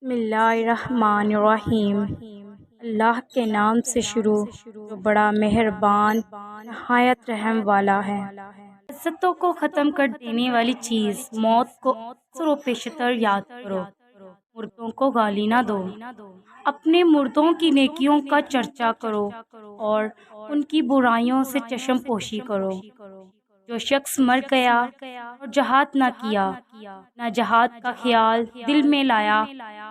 بسم اللہ الرحمن الرحیم۔ اللہ کے نام سے شروع جو بڑا مہربان نہایت رحم والا ہے۔ لذتوں کو ختم کر دینے والی چیز موت کو اکثر و بیشتر یاد کرو۔ مردوں کو گالی نہ دو، اپنے مردوں کی نیکیوں کا چرچا کرو اور ان کی برائیوں سے چشم پوشی کرو۔ جو شخص مر گیا اور جہاد نہ کیا، نہ جہاد کا خیال دل میں لایا،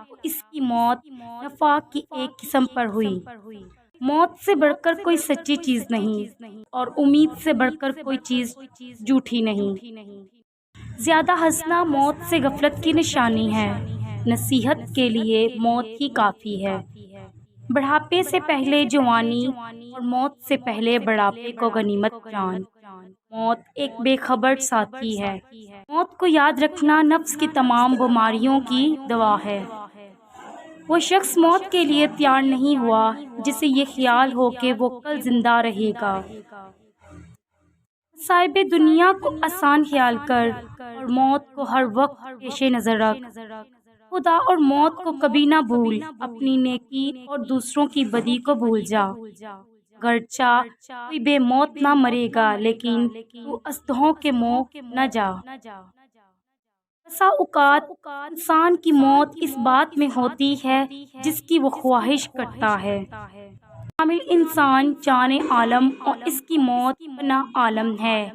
تو اس کی موت نفاق کی ایک قسم پر ہوئی۔ موت سے بڑھ کر کوئی سچی چیز نہیں اور امید سے بڑھ کر کوئی چیز جھوٹی نہیں۔ زیادہ ہنسنا موت سے غفلت کی نشانی ہے۔ نصیحت کے لیے موت ہی کافی ہے۔ بڑھاپے سے پہلے جوانی اور موت سے پہلے بڑھاپے کو غنیمت جان۔ موت ایک بے خبر ساتھی ہے۔ موت کو یاد رکھنا نفس کی تمام بیماریوں کی دوا ہے۔ وہ شخص موت کے لیے تیار نہیں ہوا جسے یہ خیال ہو کہ وہ کل زندہ رہے گا۔ مصائب دنیا کو آسان خیال کر اور موت کو ہر وقت پیش نظر رکھ۔ خدا اور موت کو کبھی نہ بھول، اپنی نیکی اور دوسروں کی بدی کو بھول جا۔ گرچہ کوئی بے موت نہ مرے گا، لیکن تو اژدہوں کے منہ نہ جا۔ بسا اوقات انسان کی موت اس بات میں ہوتی ہے جس کی وہ خواہش کرتا ہے۔ کامل انسان جان عالم اور اس کی موت فنا عالم ہے۔